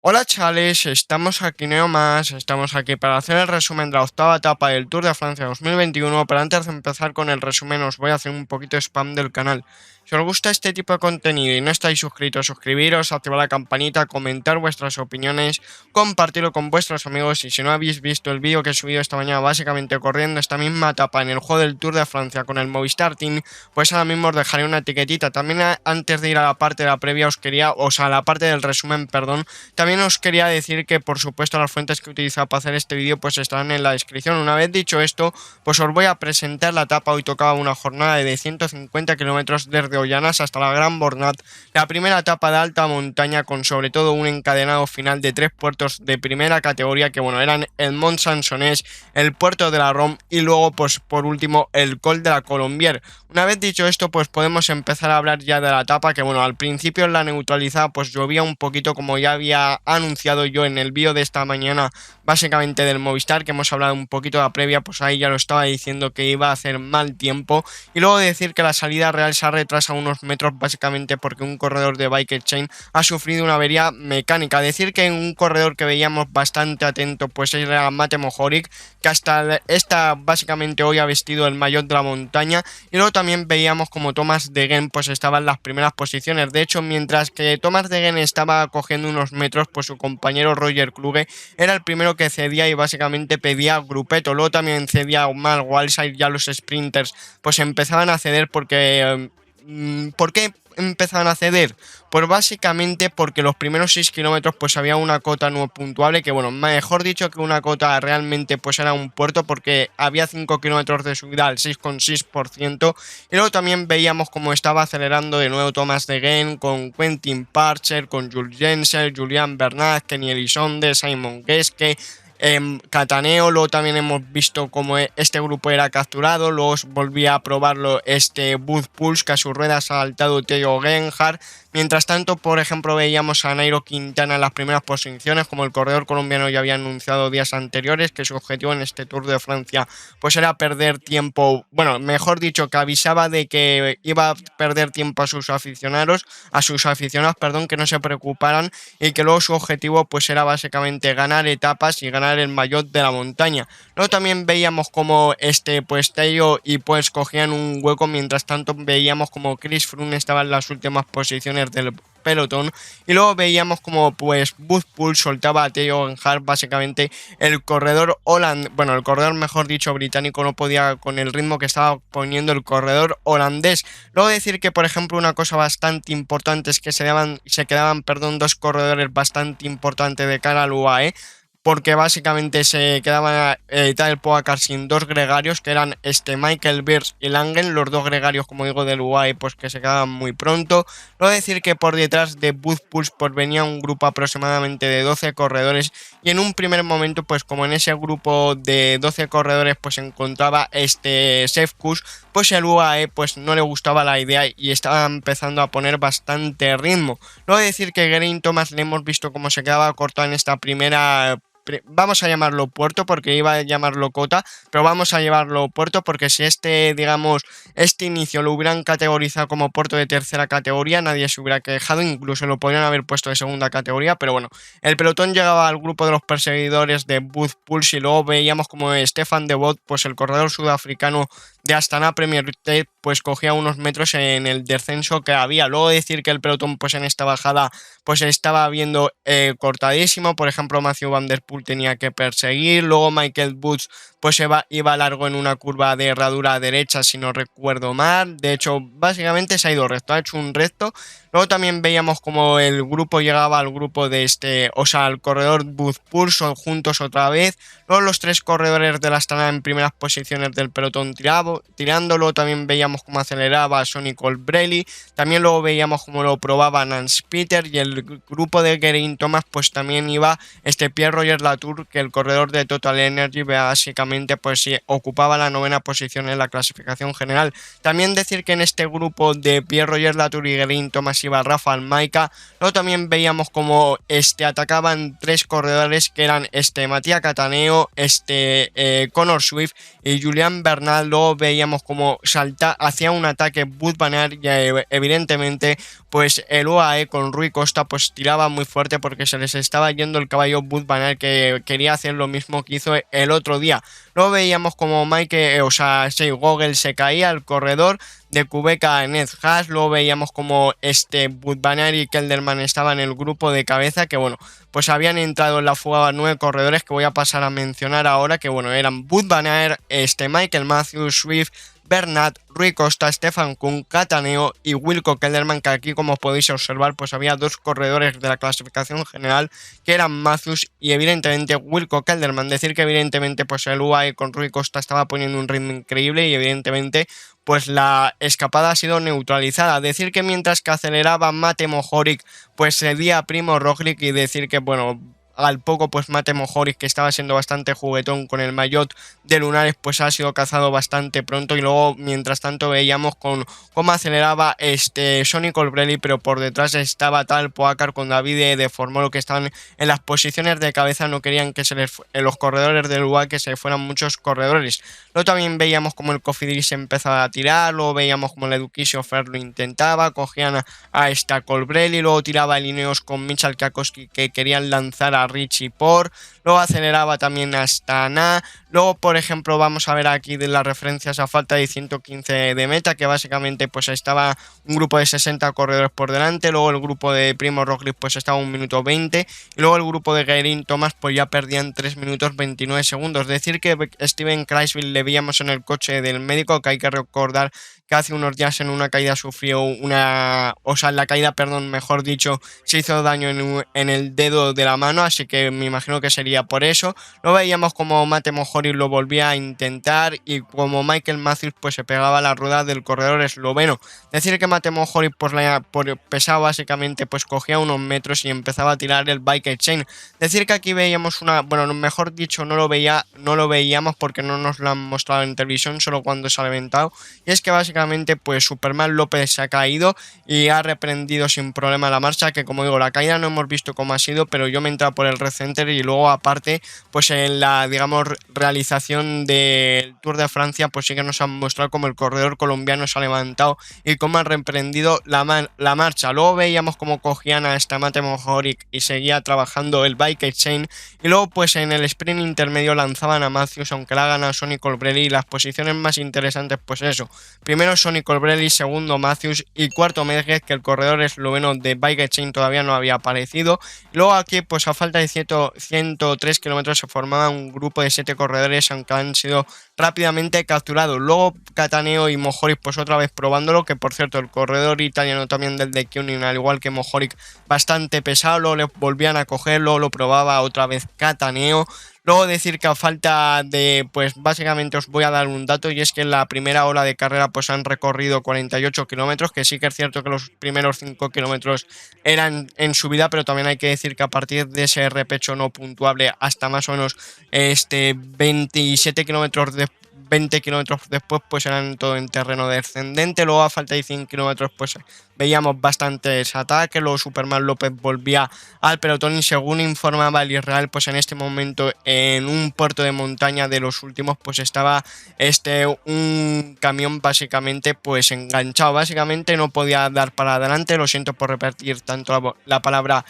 Hola chavales, estamos aquí más, estamos aquí para hacer el resumen de la octava etapa del Tour de Francia 2021, pero antes de empezar con el resumen os voy a hacer un poquito de spam del canal. Si os gusta este tipo de contenido y no estáis suscritos, suscribiros, activar la campanita, comentar vuestras opiniones, compartirlo con vuestros amigos y si no habéis visto el vídeo que he subido esta mañana básicamente corriendo esta misma etapa en el juego del Tour de Francia con el Movistar Team, pues ahora mismo os dejaré una etiquetita. También antes de ir a la parte de la previa a la parte del resumen, perdón, también os quería decir que por supuesto las fuentes que he utilizado para hacer este vídeo pues estarán en la descripción. Una vez dicho esto, pues os voy a presentar la etapa. Hoy tocaba una jornada de 150 kilómetros desde Ollanas hasta la Gran Bornat, la primera etapa de alta montaña con sobre todo un encadenado final de 3 puertos de primera categoría que bueno, eran el Mont Sansonès, el puerto de la Rom y luego pues por último el Col de la Colombière. Una vez dicho esto, pues podemos empezar a hablar ya de la etapa, que bueno, al principio en la neutralizada pues llovía un poquito, como ya había anunciado yo en el vídeo de esta mañana, básicamente del Movistar, que hemos hablado un poquito de la previa, pues ahí ya lo estaba diciendo que iba a hacer mal tiempo. Y luego decir que la salida real se ha retrasado unos metros, básicamente porque un corredor de Bike Chain ha sufrido una avería mecánica. Decir que un corredor que veíamos bastante atento, pues era Mate Mohoric, que hasta esta básicamente hoy ha vestido el maillot de la montaña. Y luego también veíamos como Thomas Degen pues estaba en las primeras posiciones. De hecho, mientras que Thomas Degen estaba cogiendo unos metros, pues su compañero Roger Kluge era el primero que cedía y básicamente pedía grupeto. Luego también cedía Mal Walside, ya los sprinters pues empezaban a ceder porque... ¿Por qué empezaban a ceder? Pues básicamente porque los primeros 6 kilómetros pues había una cota no puntuable, que bueno, mejor dicho que una cota realmente pues era un puerto, porque había 5 kilómetros de subida al 6,6%. Y luego también veíamos cómo estaba acelerando de nuevo Thomas Degen con Quentin Parcher, con Jules Jensen, Julian Bernat, Kenny Elissonde, Simon Geschke, Cataneo. Luego también hemos visto cómo este grupo era capturado. Luego volvía a probarlo este Bud Pulse, que a sus ruedas ha saltado Theo Genhardt. Mientras tanto, por ejemplo, veíamos a Nairo Quintana en las primeras posiciones, como el corredor colombiano ya había anunciado días anteriores que su objetivo en este Tour de Francia pues era perder tiempo, bueno, mejor dicho, que avisaba de que iba a perder tiempo a sus aficionados, perdón, que no se preocuparan, y que luego su objetivo pues era básicamente ganar etapas y ganar el maillot de la montaña. Luego también veíamos como pues Tello y pues cogían un hueco. Mientras tanto veíamos como Chris Froome estaba en las últimas posiciones del pelotón, y luego veíamos como pues Wout Poels soltaba a Theo Genhardt. Básicamente el corredor el corredor mejor dicho británico no podía con el ritmo que estaba poniendo el corredor holandés. Luego decir que por ejemplo una cosa bastante importante es que se quedaban dos corredores bastante importantes de cara al UAE, porque básicamente se quedaban Tadej Pogačar sin dos gregarios, que eran Michael Beers y Langen, los dos gregarios, como digo, del UAE, pues que se quedaban muy pronto. No decir que por detrás de Wout Poels pues venía un grupo aproximadamente de 12 corredores, y en un primer momento, pues como en ese grupo de 12 corredores pues se encontraba Sepp Kuss, pues el UAE pues no le gustaba la idea y estaba empezando a poner bastante ritmo. No decir que Geraint Thomas le hemos visto cómo se quedaba cortado en esta primera, vamos a llamarlo puerto, porque iba a llamarlo cota, pero vamos a llamarlo puerto porque si digamos, este inicio lo hubieran categorizado como puerto de tercera categoría, nadie se hubiera quejado, incluso lo podrían haber puesto de segunda categoría. Pero bueno, el pelotón llegaba al grupo de los perseguidores de Wout Poels, y luego veíamos como Stefan de Bot, pues el corredor sudafricano de Astana Premier League, pues cogía unos metros en el descenso que había. Luego decir que el pelotón pues en esta bajada pues estaba viendo cortadísimo. Por ejemplo, Matthew Van Der Poel tenía que perseguir, luego Michael Woods pues iba largo en una curva de herradura derecha, si no recuerdo mal. De hecho, básicamente se ha ido recto, ha hecho un recto. Luego también veíamos como el grupo llegaba al grupo de al corredor Wout Poels juntos otra vez. Luego los tres corredores de la Astana en primeras posiciones del pelotón tirándolo. También veíamos cómo aceleraba Sonny Colbrelli. También luego veíamos cómo lo probaba Nance Peter, y el grupo de Geraint Thomas pues también iba Pierre Roger Latour, que el corredor de Total Energy básicamente básicamente pues sí, ocupaba la 9ª posición en la clasificación general. También decir que en este grupo de Pierre Roger Latour, Guerin Thomas iba Rafa Almaica. Luego también veíamos como atacaban 3 corredores que eran Matías Cataneo, Connor Swift y Julian Bernal. Luego veíamos como hacía un ataque Wout van Aert y evidentemente pues el UAE con Rui Costa pues tiraba muy fuerte porque se les estaba yendo el caballo Wout van Aert, que quería hacer lo mismo que hizo el otro día. Luego veíamos como Gogel se caía al corredor de Qhubeka Ned Haas. Luego veíamos como Wout van Aert y Kelderman estaban en el grupo de cabeza, que bueno, pues habían entrado en la fuga 9 corredores que voy a pasar a mencionar ahora, que bueno, eran Wout van Aert, Michael Matthews, Swift, Bernat, Rui Costa, Stefan Kung, Cataneo y Wilco Kelderman, que aquí como podéis observar pues había 2 corredores de la clasificación general que eran Matthews y evidentemente Wilco Kelderman. Decir que evidentemente pues el UAE con Rui Costa estaba poniendo un ritmo increíble y evidentemente pues la escapada ha sido neutralizada. Decir que mientras que aceleraba Mate Mohoric pues cedía a Primo Roglic, y decir que bueno, al poco pues Mate Mohoric, que estaba siendo bastante juguetón con el maillot de lunares, pues ha sido cazado bastante pronto. Y luego mientras tanto veíamos con cómo aceleraba Sonny Colbrelli, pero por detrás estaba Tal Pogacar con David de Formolo, que estaban en las posiciones de cabeza. No querían que los corredores del UAE que se fueran muchos corredores. Luego también veíamos como el Cofidis empezaba a tirar, luego veíamos como el Education Fair lo intentaba, cogían a Colbrelli, luego tiraba el Ineos con Michal Kwiatkowski, que querían lanzar a Richie Porte, luego aceleraba también a Astana. Luego, por ejemplo, vamos a ver aquí de las referencias a falta de 115 de meta, que básicamente pues estaba un grupo de 60 corredores por delante. Luego el grupo de Primo Roglic pues estaba 1 minuto 20, y luego el grupo de Guerin Thomas pues ya perdían 3 minutos 29 segundos. Decir que Steven Kreisville le veíamos en el coche del médico, que hay que recordar que hace unos días en una caída sufrió en la caída, perdón, mejor dicho, se hizo daño en el dedo de la mano, así que me imagino que sería por eso. Lo veíamos como Mate Mohoric lo volvía a intentar, y como Michael Matthews pues se pegaba a la rueda del corredor esloveno. Decir que Mate Mohoric pues pesaba básicamente pues cogía unos metros y empezaba a tirar el bike chain. Decir que aquí veíamos bueno, mejor dicho, no lo veíamos porque no nos lo han mostrado en televisión, solo cuando se ha reventado, y es que básicamente pues Superman López se ha caído y ha reprendido sin problema la marcha, que como digo, la caída no hemos visto cómo ha sido, pero yo me he entrado por el Red Center y luego aparte pues en la, digamos, realización del Tour de Francia pues sí que nos han mostrado cómo el corredor colombiano se ha levantado y cómo han reprendido la marcha. Luego veíamos cómo cogían a Mate Mohoric y seguía trabajando el bike chain, y luego pues en el sprint intermedio lanzaban a Matthews, aunque la ha ganado Sonny Colbrelli, y las posiciones más interesantes pues eso, primero Sonny Colbrelli, segundo Matthews y cuarto Medeguez, que el corredor esloveno de bike chain todavía no había aparecido. Luego aquí pues a falta de 103 kilómetros se formaba un grupo de 7 corredores, aunque han sido rápidamente capturados. Luego Cataneo y Mohoric pues otra vez probándolo, que por cierto el corredor italiano también del de Kunin, al igual que Mohoric, bastante pesado. Luego le volvían a cogerlo, lo probaba otra vez Cataneo. Luego decir que a falta de, pues básicamente os voy a dar un dato, y es que en la primera hora de carrera pues han recorrido 48 kilómetros, que sí que es cierto que los primeros 5 kilómetros eran en subida, pero también hay que decir que a partir de ese repecho no puntuable hasta más o menos 27 kilómetros de 20 kilómetros después pues eran todo en terreno descendente. Luego a falta de 100 kilómetros pues veíamos bastantes ataques. Luego Superman López volvía al pelotón, y según informaba el Israel pues en este momento en un puerto de montaña de los últimos pues estaba un camión básicamente pues enganchado, básicamente no podía dar para adelante. Lo siento por repetir tanto la palabra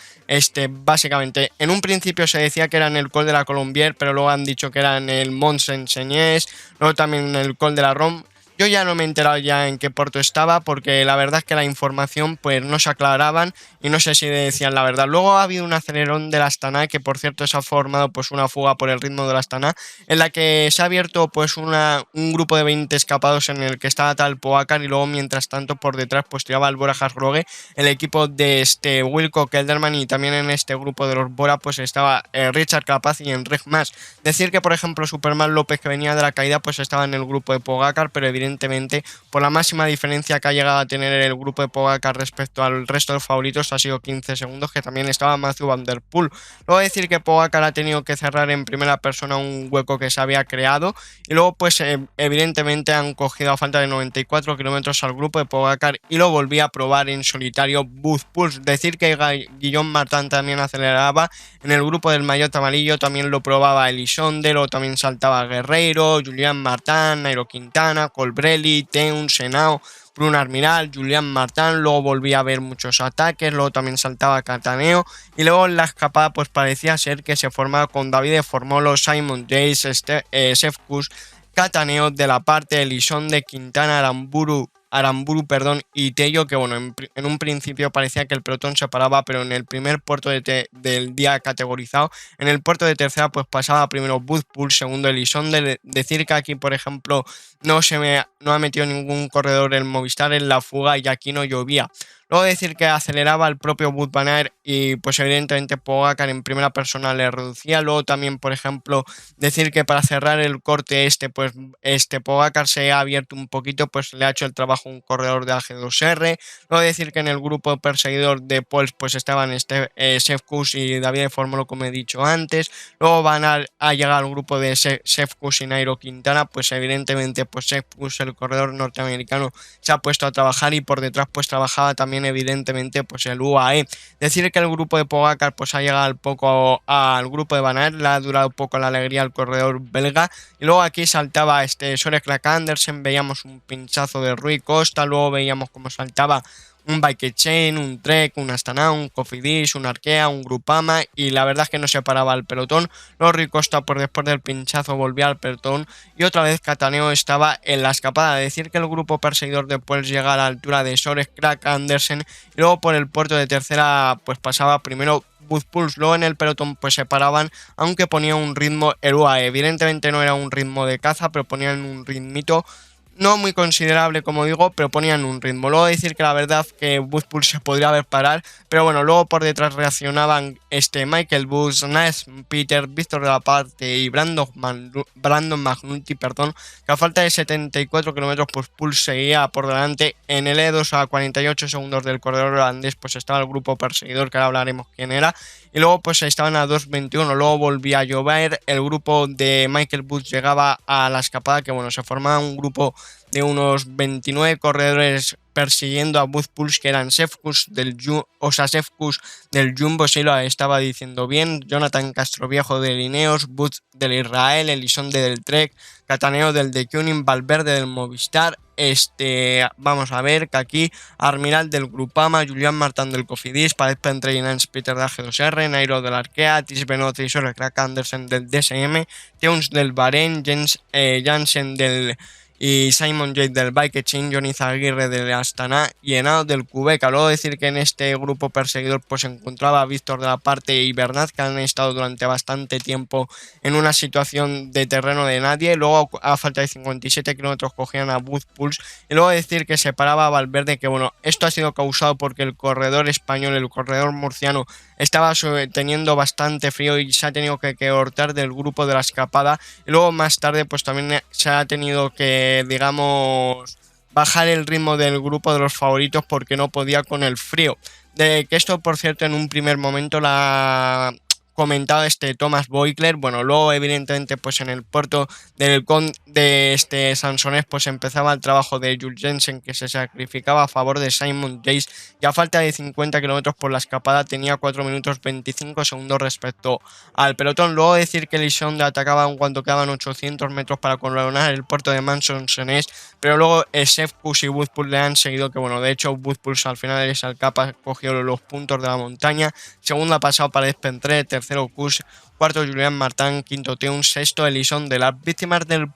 básicamente. En un principio se decía que era en el Col de la Colombière, pero luego han dicho que era en el Mont Saint-Seignes, luego también en el Col de la Rom. Yo ya no me he enterado ya en qué puerto estaba, porque la verdad es que la información pues no se aclaraban y no sé si decían la verdad. Luego ha habido un acelerón de la Astana, que por cierto se ha formado pues una fuga por el ritmo de la Astana, en la que se ha abierto pues un grupo de 20 escapados en el que estaba Tal Pogacar, y luego mientras tanto por detrás pues tiraba el Bora Hansgrohe, el equipo de Wilco Kelderman, y también en este grupo de los Bora pues estaba Richard Carapaz y Enric Mas. Decir que por ejemplo Superman López, que venía de la caída, pues estaba en el grupo de Pogacar, pero evidentemente evidentemente por la máxima diferencia que ha llegado a tener el grupo de Pogacar respecto al resto de favoritos ha sido 15 segundos, que también estaba Mathieu van der Poel. Luego decir que Pogacar ha tenido que cerrar en primera persona un hueco que se había creado y luego pues evidentemente han cogido a falta de 94 kilómetros al grupo de Pogacar y lo volví a probar en solitario Wout Poels. Decir que Guillaume Martin también aceleraba en el grupo del maillot amarillo, también lo probaba Elisonde, luego también saltaba Guerreiro, Julián Martin, Nairo Quintana, Colbrelli, Teuns, Henao, Bruno Armiral, Julián Martin. Luego volví a ver muchos ataques, luego también saltaba Cataneo y luego en la escapada pues parecía ser que se formaba con Davide Formolo, Simon Yates, Sefkus, Cataneo de la parte de Elisonde, Quintana, Aramburu, y Tello, que bueno, en un principio parecía que el pelotón se paraba, pero en el primer puerto del día categorizado, en el puerto de tercera pues pasaba primero Wout Poels, segundo Elisonde. Decir que aquí por ejemplo no ha metido ningún corredor el Movistar en la fuga y aquí no llovía. Luego decir que aceleraba el propio Wout van Aert y pues evidentemente Pogacar en primera persona le reducía. Luego también por ejemplo decir que para cerrar el corte pues Pogacar se ha abierto un poquito, pues le ha hecho el trabajo un corredor de AG2R. Luego decir que en el grupo perseguidor de Poels pues estaban Sefkus y David Formolo, como he dicho antes. Luego van a llegar al grupo de Sefkus y Nairo Quintana, pues evidentemente pues Sefkus, el corredor norteamericano, se ha puesto a trabajar y por detrás pues trabajaba también evidentemente pues el UAE. Decir que el grupo de Pogacar pues ha llegado al grupo de Van Aert, le ha durado poco la alegría al corredor belga y luego aquí saltaba Søren Kragh Andersen, veíamos un pinchazo de Rui Costa, luego veíamos cómo saltaba un Bike Chain, un Trek, un Astana, un Cofidis, un Arkea, un Groupama y la verdad es que no se paraba el pelotón. Luego Rui Costa por después del pinchazo volvía al pelotón y otra vez Cataneo estaba en la escapada. Decir que el grupo perseguidor de Poels llega a la altura de Søren Kragh Andersen y luego por el puerto de tercera pues pasaba primero Wout Poels. Luego en el pelotón pues se paraban, aunque ponía un ritmo el UAE. Evidentemente no era un ritmo de caza, pero ponían un ritmito no muy considerable, como digo, pero ponían un ritmo. Luego decir que la verdad que Wout Poels se podría haber parado, pero bueno, luego por detrás reaccionaban Michael Bush, Ness, Peter, Víctor de la Parte y Brandon McNulty, que a falta de 74 kilómetros pues Poels seguía por delante. En el E2 a 48 segundos del corredor holandés pues estaba el grupo perseguidor, que ahora hablaremos quién era, y luego pues estaban a 2.21, luego volvía a llover, el grupo de Michael Bush llegaba a la escapada, que bueno, se formaba un grupo de unos 29 corredores persiguiendo a Wout Poels, que eran Sefkus del Jumbo, si lo estaba diciendo bien, Jonathan Castroviejo del Ineos, Wout del Israel, Elisonde del Trek, Cataneo del De Kooning, Valverde del Movistar, vamos a ver que aquí Armiral del Groupama, Julián Martin del Cofidis, Paez Pentre y Nance Peter de AG2R, Nairo del Arkea, Tis Benoit y Søren Kragh Andersen del DSM, Teuns del Bahrein, Jansen y Simon Yates del Bike Chain, Johnny Zaguirre del Astana y Henao del Qhubeka. Luego decir que en este grupo perseguidor pues se encontraba Víctor de la Parte y Bernat, que han estado durante bastante tiempo en una situación de terreno de nadie. Luego a falta de 57 kilómetros cogían a Wout Poels y luego decir que se paraba a Valverde, que bueno, esto ha sido causado porque el corredor español, el corredor murciano, estaba teniendo bastante frío y se ha tenido que cortar del grupo de la escapada y luego más tarde pues también se ha tenido que, digamos, bajar el ritmo del grupo de los favoritos porque no podía con el frío. De que esto, por cierto, en un primer momento la comentado Thomas Voigtler. Bueno, luego evidentemente pues en el puerto de Sansonés pues empezaba el trabajo de Jules Jensen, que se sacrificaba a favor de Simon Yates y a falta de 50 kilómetros por la escapada tenía 4 minutos 25 segundos respecto al pelotón. Luego decir que Elisonde atacaba en cuanto quedaban 800 metros para coronar el puerto de Sansonés, pero luego Sefkus y Wout Poels le han seguido, que bueno, de hecho Wout Poels al final de esa etapa cogió los puntos de la montaña. Segundo ha pasado Paez Pentre, tercero Kuss, cuarto Julián Martin, quinto Teuns, sexto Elisonde. Las víctimas del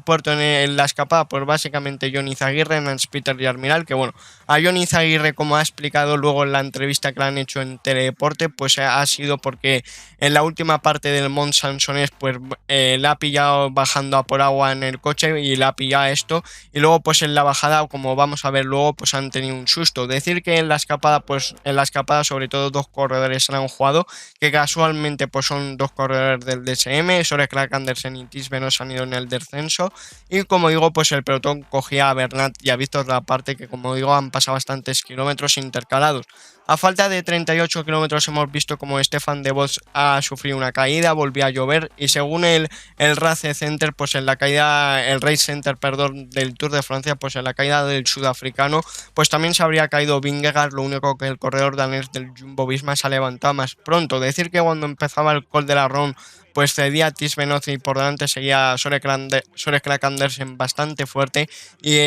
puerto en la escapada, pues básicamente Johnny Zaguirre, Nance Peter y Armiral, que bueno, a Johnny Zaguirre, como ha explicado luego en la entrevista que le han hecho en Teledeporte, pues ha sido porque en la última parte del Mont Sansonés pues le ha pillado bajando a por agua en el coche y le ha pillado esto, y luego pues en la bajada, como vamos a ver luego, pues han tenido un susto. Decir que en la escapada sobre todo dos corredores se han jugado, que casualmente pues son dos corredores del DSM, Søren Kragh Andersen y Tis Benoit han ido en el descenso. descenso. Y como digo, pues el pelotón cogía a Bernat y a Víctor Laparte, que como digo han pasado bastantes kilómetros intercalados. A falta de 38 kilómetros hemos visto como Stefan de Vos ha sufrido una caída, volvió a llover y según el Race Center, pues en la caída, el Race Center, perdón, del Tour de Francia, pues en la caída del sudafricano, pues también se habría caído Vingegaard, lo único que el corredor danés del Jumbo-Visma se ha levantado más pronto. Decir que cuando empezaba el Col de la Ronde, pues cedía a Tiesj Benoot y por delante seguía Søren Andersen bastante fuerte y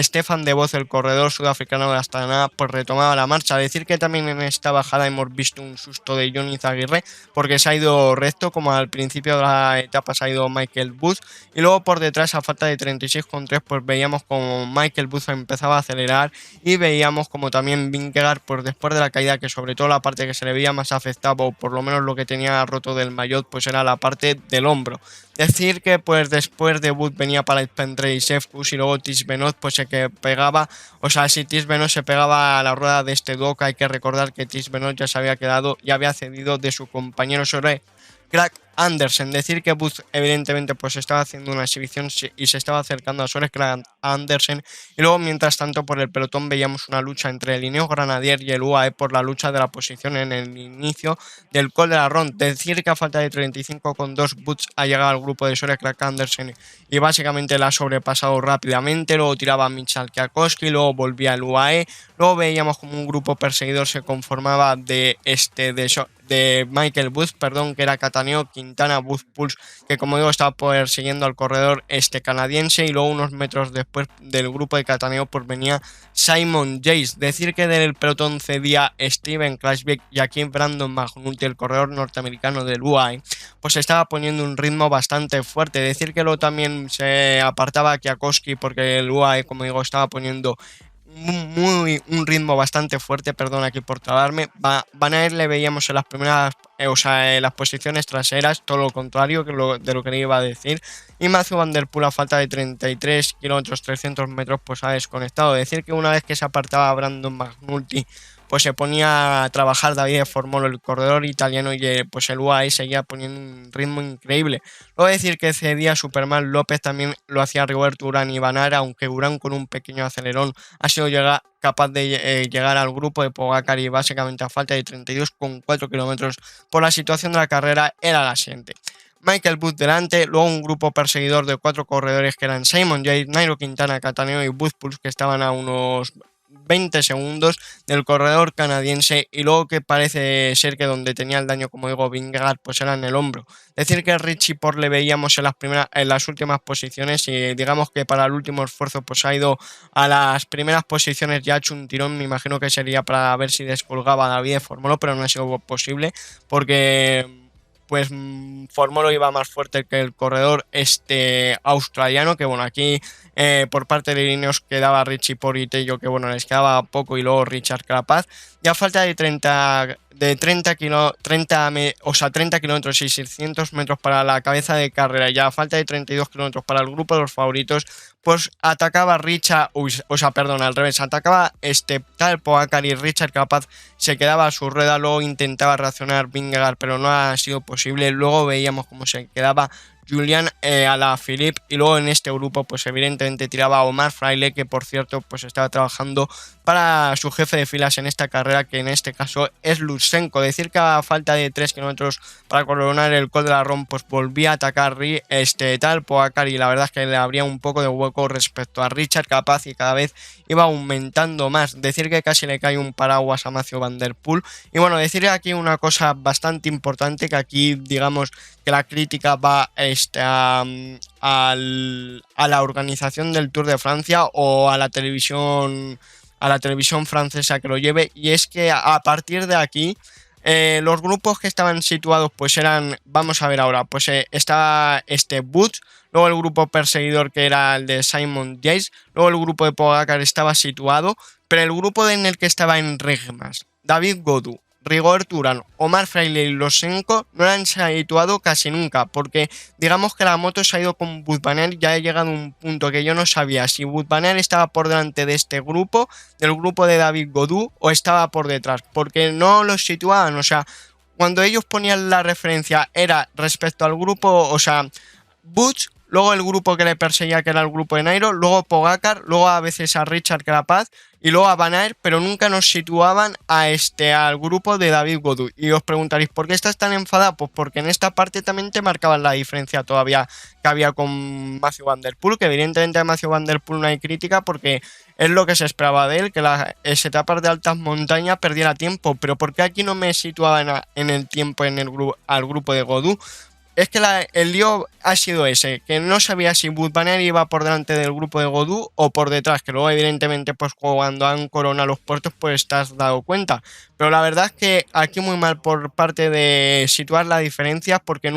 Stefan de Vos, el corredor sudafricano de Astana, pues retomaba la marcha. Decir que también en esta bajada hemos visto un susto de Johnny Izaguirre porque se ha ido recto, como al principio de la etapa se ha ido Michael Woods, y luego por detrás a falta de 36,3 pues veíamos como Michael Woods empezaba a acelerar y veíamos como también Vingegaard pues después de la caída, que sobre todo la parte que se le veía más afectada o por lo menos lo que tenía roto del maillot pues era la parte del hombro. Decir que pues después de Wood venía para Pendrey y Sefkus y luego Tiesj Benoot pues se que pegaba, o sea, si Tiesj Benoot se pegaba a la rueda de este Doc, hay que recordar que Tiesj Benoot ya se había quedado y había cedido de su compañero sobre Crack Andersen. Decir que Wood evidentemente pues estaba haciendo una exhibición y se estaba acercando a Søren Andersen, y luego mientras tanto por el pelotón veíamos una lucha entre el Ineos Grenadier y el UAE por la lucha de la posición en el inicio del Col de la Ronde. Decir que a falta de 35,2 Woods ha llegado al grupo de Søren Andersen y básicamente la ha sobrepasado rápidamente, luego tiraba a Michal Kwiatkowski, luego volvía el UAE, luego veíamos como un grupo perseguidor se conformaba de Michael Woods, que era Cataneo, Quintana, Wood Puls, que como digo estaba persiguiendo al corredor canadiense, y luego unos metros después del grupo de Cataneo pues venía Simon Yates. Decir que del pelotón cedía Steven Kruijswijk y aquí Brandon McNulty, el corredor norteamericano del UAE, pues estaba poniendo un ritmo bastante fuerte. Decir que luego también se apartaba a Kwiatkowski porque el UAE, como digo, estaba poniendo un ritmo bastante fuerte, perdón aquí por trabarme. Van Aert le veíamos en las primeras, en las posiciones traseras, todo lo contrario de lo que le iba a decir. Y Mathieu Van Der Poel a falta de 33 kilómetros 300 metros pues ha desconectado. Decir que una vez que se apartaba Brandon McNulty pues se ponía a trabajar Davide Formolo, el corredor italiano, y pues el UAE seguía poniendo un ritmo increíble. Luego decir que cedía Superman López, también lo hacía Rigoberto Urán y Van Aert, aunque Urán con un pequeño acelerón ha sido capaz de llegar al grupo de Pogacar, y básicamente a falta de 32,4 kilómetros por la situación de la carrera era la siguiente: Michael Woods delante, luego un grupo perseguidor de 4 corredores que eran Simon Yates, Nairo Quintana, Cataneo y Wood Puls, que estaban a unos 20 segundos del corredor canadiense, y luego que parece ser que donde tenía el daño, como digo, Vingegaard, pues era en el hombro. Decir que Richie Porte le veíamos en las últimas posiciones, y digamos que para el último esfuerzo pues ha ido a las primeras posiciones, ya ha hecho un tirón, me imagino que sería para ver si descolgaba a David Formolo, pero no ha sido posible porque pues Formolo iba más fuerte que el corredor australiano, que bueno, aquí por parte de Ineos quedaba Richie Porte y Tello, que bueno, les quedaba poco, y luego Richard Carapaz. Ya a falta de 30 kilómetros y 600 metros para la cabeza de carrera, ya a falta de 32 kilómetros para el grupo de los favoritos, pues atacaba atacaba tal Pogacar, y Richard Carapaz se quedaba a su rueda, luego intentaba reaccionar Vingegaard, pero no ha sido posible. Luego veíamos cómo se quedaba Julian Alaphilippe, y luego en este grupo pues evidentemente tiraba a Omar Fraile, que por cierto pues estaba trabajando para su jefe de filas en esta carrera, que en este caso es Lutsenko. Decir que a falta de 3 kilómetros para coronar el Col de la Ronde pues volvía a atacar tal Pogacar, y la verdad es que le abría un poco de hueco respecto a Richard Carapaz, y cada vez iba aumentando más. Decir que casi le cae un paraguas a Mathieu Van Der Poel. Y bueno, decir aquí una cosa bastante importante, que aquí digamos que la crítica va a la organización del Tour de Francia o a la televisión francesa que lo lleve, y es que a partir de aquí los grupos que estaban situados pues eran, vamos a ver ahora, pues estaba Woods, luego el grupo perseguidor que era el de Simon Yates, luego el grupo de Pogacar estaba situado, pero el grupo en el que estaba en regmas David Gaudu, Rigoberto Urán, Omar Fraile y Lutsenko no han situado casi nunca, porque digamos que la moto se ha ido con Wout van Aert. Ya ha llegado a un punto que yo no sabía si Wout van Aert estaba por delante de este grupo, del grupo de David Gaudu, o estaba por detrás, porque no los situaban. O sea, cuando ellos ponían la referencia era respecto al grupo, o sea, Woods luego el grupo que le perseguía, que era el grupo de Nairo, luego Pogacar, luego a veces a Richard Carapaz y luego a Van Aert, pero nunca nos situaban al grupo de David Gaudu. Y os preguntaréis, ¿por qué estás tan enfadada? Pues porque en esta parte también te marcaban la diferencia todavía que había con Matthew Van Der Poel, que evidentemente a Matthew Van Der Poel no hay crítica porque es lo que se esperaba de él, que las etapas de altas montañas perdiera tiempo, pero ¿por qué aquí no me situaban en el tiempo al grupo de Gaudu? Es que el lío ha sido ese, que no sabía si Wout van Aert iba por delante del grupo de Gaudu o por detrás, que luego evidentemente pues cuando han coronado los puertos pues te has dado cuenta. Pero la verdad es que aquí muy mal por parte de situar la diferencia porque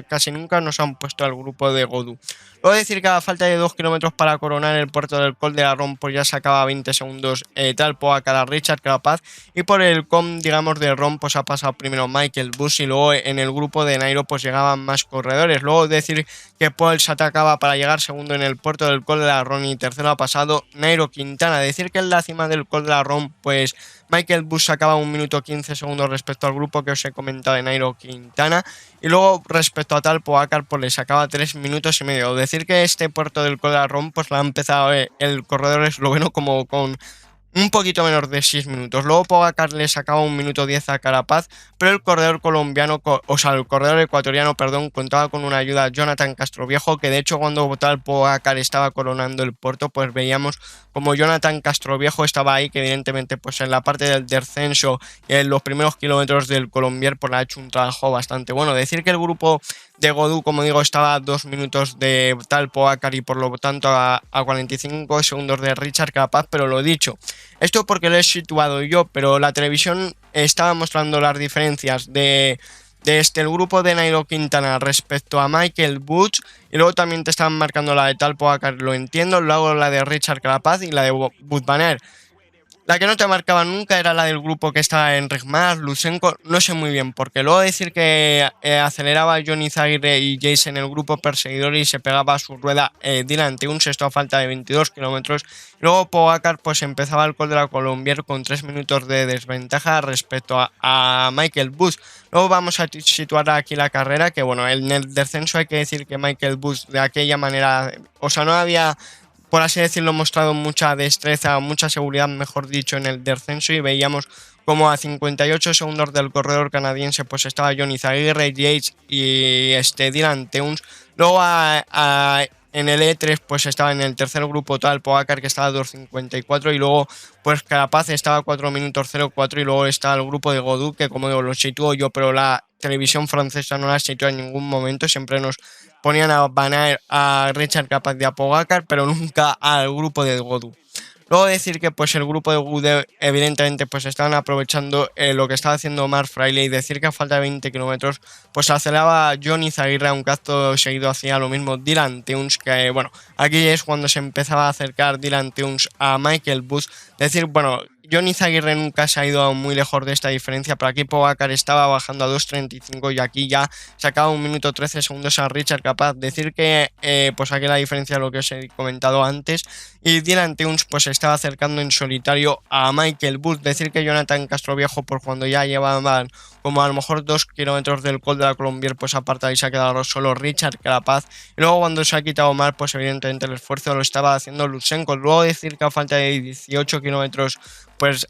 casi nunca nos han puesto al grupo de Gaudu. Luego decir que a falta de 2 kilómetros para coronar el puerto del Col de la Ron pues ya sacaba 20 segundos tal Pogacar a Richard Carapaz y por el com digamos de Ron pues ha pasado primero Michael Bush y luego en el grupo de Nairo pues llegaban más corredores. Luego decir que Paul se atacaba para llegar segundo en el puerto del Col de la Ron y tercero ha pasado Nairo Quintana. Decir que en la cima del Col de la Ron pues Michael Bush sacaba 1 minuto 15 segundos respecto al grupo que os he comentado de Nairo Quintana y luego respecto a tal Pogacar pues le sacaba 3 minutos y medio. Decir que este puerto del Col de la Ron pues la ha empezado el corredor esloveno como con un poquito menos de 6 minutos. Luego Pogacar le sacaba 1 minuto 10 a Carapaz, pero el corredor colombiano, el corredor ecuatoriano, perdón, contaba con una ayuda a Jonathan Castroviejo, que de hecho cuando tal Pogacar estaba coronando el puerto, pues veíamos como Jonathan Castroviejo estaba ahí, que evidentemente pues en la parte del descenso, en los primeros kilómetros del Colombier, pues ha hecho un trabajo bastante bueno. Decir que el grupo de Gaudu, como digo, estaba a 2 minutos de tal Pogacar y por lo tanto a 45 segundos de Richard Carapaz, pero lo dicho, esto porque lo he situado yo, pero la televisión estaba mostrando las diferencias de el grupo de Nairo Quintana respecto a Michael Woods y luego también te estaban marcando la de tal Pogacar, lo entiendo, luego la de Richard Carapaz y la de Wout van Aert. La que no te marcaba nunca era la del grupo que estaba en Regmar, Lusenko, no sé muy bien, porque luego decir que aceleraba Johnny Zaguirre y Jace en el grupo perseguidor y se pegaba a su rueda delante un sexto a falta de 22 kilómetros. Luego Pogacar pues empezaba el Col de la Colombier con 3 minutos de desventaja respecto a Michael Bush. Luego vamos a situar aquí la carrera, que bueno, en el descenso hay que decir que Michael Bush de aquella manera, o sea, no había, por así decirlo, mostrado mucha destreza, mucha seguridad, mejor dicho, en el descenso y veíamos como a 58 segundos del corredor canadiense pues estaba Johnny Zaguirre, Yates y Dylan Teuns. Luego en el E3 pues estaba en el tercer grupo tal Pogacar, que estaba a 2.54 y luego pues Carapaz estaba a 4 minutos 04 y luego estaba el grupo de Gaudu, que como digo lo sitúo yo, pero la televisión francesa no la sitúa en ningún momento, siempre nos ponían a Van Aert, a Richard Carapaz y a Pogacar, pero nunca al grupo de Gaudu. Luego decir que pues el grupo de Gaudu evidentemente pues estaban aprovechando lo que estaba haciendo Omar Fraile y decir que a falta de 20 kilómetros pues aceleraba Johnny Zaguirre, aunque acto seguido hacía lo mismo Dylan Teuns, que bueno, aquí es cuando se empezaba a acercar Dylan Teuns a Michael Bush. Decir, bueno, Johnny Zaguirre nunca se ha ido muy lejos de esta diferencia, pero aquí Pogacar estaba bajando a 2.35 y aquí ya sacaba 1 minuto 13 segundos a Richard Carapaz. Decir que pues aquí la diferencia de lo que os he comentado antes y Dylan Teuns pues se estaba acercando en solitario a Michael Bush. Decir que Jonathan Castroviejo por cuando ya llevaban como a lo mejor 2 kilómetros del Col de la Colombier pues aparta y se ha quedado solo Richard Carapaz y luego cuando se ha quitado Omar pues evidentemente el esfuerzo lo estaba haciendo Lusenko. Luego decir que a falta de 18 kilómetros pues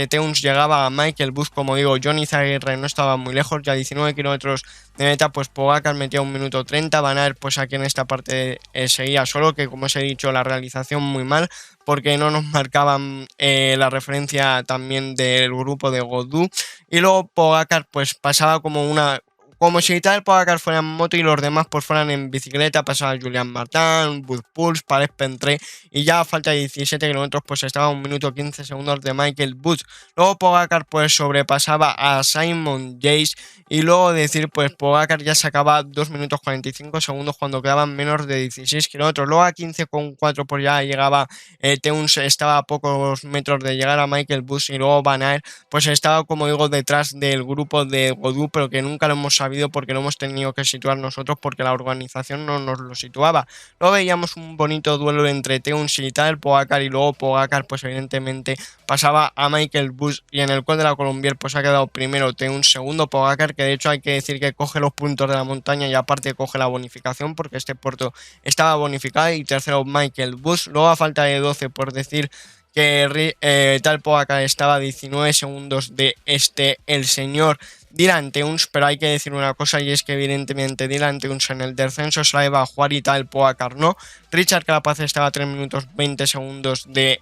Teuns llegaba a Michael Bush, como digo, Johnny Zaguirre no estaba muy lejos, ya 19 kilómetros de meta, pues Pogacar metía 1 minuto 30, Van Aert pues aquí en esta parte seguía solo, que como os he dicho la realización muy mal, porque no nos marcaban la referencia también del grupo de Gaudu, y luego Pogacar pues pasaba como si tal Pogacar fuera en moto y los demás pues fueran en bicicleta, pasaba Julian Martin, Wout Poels, Paris Pentré y ya a falta de 17 kilómetros pues estaba a 1 minuto 15 segundos de Michael Bush. Luego Pogacar pues sobrepasaba a Simon Yates y luego decir pues Pogacar ya sacaba 2 minutos 45 segundos cuando quedaban menos de 16 kilómetros. Luego a 15,4 pues ya llegaba Teuns, estaba a pocos metros de llegar a Michael Bush y luego Van Aert pues estaba como digo detrás del grupo de Gaudu, pero que nunca lo hemos sabido sabido porque lo hemos tenido que situar nosotros porque la organización no nos lo situaba. Luego veíamos un bonito duelo entre Teuns y tal, Pogacar, y luego Pogacar pues evidentemente pasaba a Michael Bush y en el Col de la Colombier pues ha quedado primero Teuns, segundo Pogacar, que de hecho hay que decir que coge los puntos de la montaña y aparte coge la bonificación porque este puerto estaba bonificado, y tercero Michael Bush. Luego a falta de 12 por decir que tal Pogacar estaba a 19 segundos de el señor Dylan Teuns, pero hay que decir una cosa, y es que evidentemente Dylan Teuns en el descenso se la iba a jugar y tal Pogacar no. Richard Carapaz estaba a 3 minutos 20 segundos de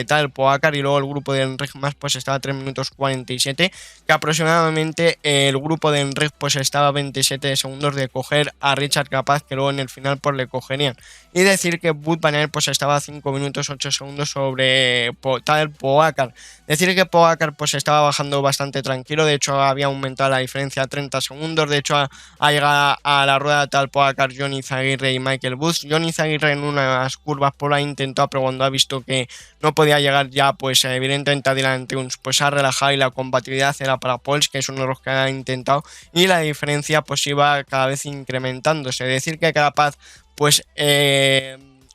tal Pogacar, y luego el grupo de Enric Mas pues estaba a 3 minutos 47, que aproximadamente el grupo de Enric pues estaba a 27 segundos de coger a Richard Carapaz, que luego en el final pues le cogerían. Y decir que Wout van Aert pues estaba a 5 minutos 8 segundos sobre tal Pogacar. Decir que Pogacar pues estaba bajando bastante tranquilo, de hecho había aumentado la diferencia a 30 segundos, de hecho ha llegado a la rueda tal Pogacar, Johnny Zaguirre y Michael Bush. Johnny Zaguirre en unas curvas por la ha intentado, pero cuando ha visto que no podía llegar ya, pues evidentemente adelante pues ha relajado, y la compatibilidad era para Pols, que es uno de los que ha intentado, y la diferencia pues iba cada vez incrementándose. Decir que Carapaz pues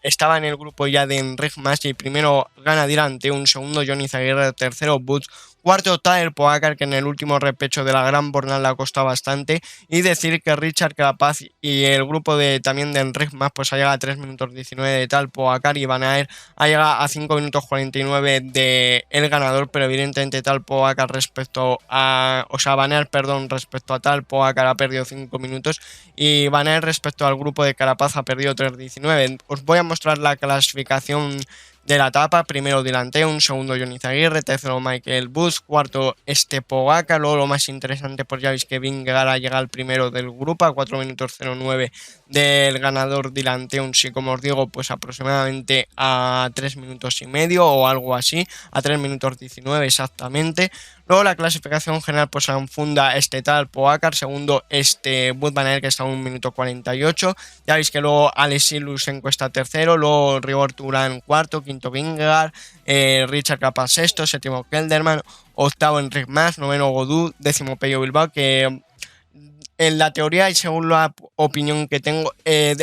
estaba en el grupo ya de Enric Mas, y primero gana Dylan Teuns, segundo Johnny Zaguirre, tercero Bush, cuarto Tadej Pogacar, que en el último repecho de la Gran Bornal le ha costado bastante. Y decir que Richard Carapaz y el grupo también de Enric Mas pues ha llegado a 3 minutos 19 de tal Pogacar, y Van Aert ha llegado a 5 minutos 49 de el ganador, pero evidentemente tal Pogacar Van Aert, perdón, respecto a tal Pogacar ha perdido 5 minutos, y Van Aert respecto al grupo de Carapaz ha perdido 3.19. Os voy a mostrar la clasificación de la etapa. Primero Dylan Teuns, segundo Johnny Zaguirre, tercero Michael Bush, cuarto Pogacar. Luego lo más interesante, pues ya veis que Vingegaard llega al primero del grupo a 4 minutos 09 del ganador Dylan Teuns, y como os digo pues aproximadamente a 3 minutos y medio o algo así, a 3 minutos 19 exactamente. Luego la clasificación general pues funda tal Pogacar, segundo Wout van Aert, que está a 1 minuto 48. Ya veis que luego Alexis Lusenko está tercero, luego Rigobert Urán cuarto, quinto Vingegaard, Richard Carapaz sexto, séptimo Kelderman, octavo Enric Mas, noveno Godú, décimo Pello Bilbao, que en la teoría y según la opinión que tengo,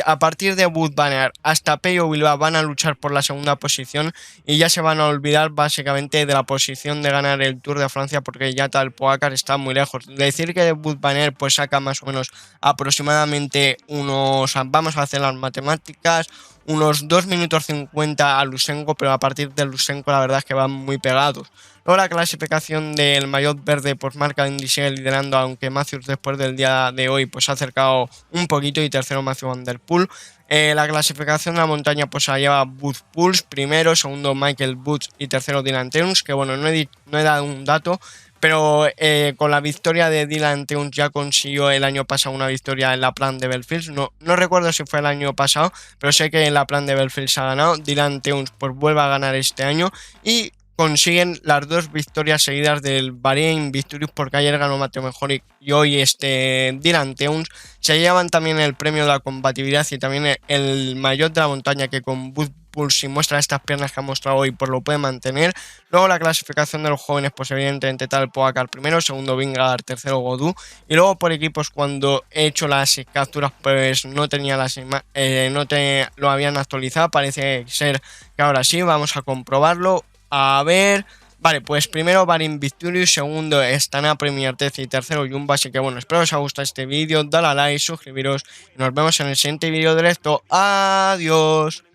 a partir de Wout van Aert hasta Pello Bilbao van a luchar por la segunda posición, y ya se van a olvidar básicamente de la posición de ganar el Tour de Francia, porque ya tal Pogacar está muy lejos. Decir que Wout van Aert pues saca más o menos aproximadamente vamos a hacer las matemáticas, unos 2 minutos 50 a Lusenko, pero a partir de Lusenko la verdad es que van muy pegados. Luego la clasificación del maillot verde pues marca Indy sigue liderando, aunque Matthews después del día de hoy pues ha acercado un poquito, y tercero Matthew Van Der Poel. La clasificación de la montaña pues la lleva Wout Poels, primero, segundo Michael Bush y tercero Dylan Teuns, que bueno, no he dado un dato, pero con la victoria de Dylan Teuns ya consiguió el año pasado una victoria en la Plan de Belfields. No recuerdo si fue el año pasado, pero sé que en la Plan de Belfields ha ganado. Dylan Teuns pues vuelve a ganar este año, y consiguen las 2 victorias seguidas del Bahrein Victorious, porque ayer ganó Mateo Mejoric y hoy Dylan Teuns. Se llevan también el premio de la combatividad y también el maillot de la montaña, que con Wout Poels, si muestra estas piernas que ha mostrado hoy, pues lo puede mantener. Luego la clasificación de los jóvenes, pues evidentemente tal Pogacar primero, segundo Vingegaard, tercero Godú. Y luego por equipos, cuando he hecho las capturas pues no tenía lo habían actualizado, parece ser que ahora sí, vamos a comprobarlo. A ver, vale, pues primero Bahrein Victorious, segundo Astana Premier TC y tercero Jumbo. Así que bueno, espero que os haya gustado este vídeo, dale a like, suscribiros y nos vemos en el siguiente vídeo directo. Adiós.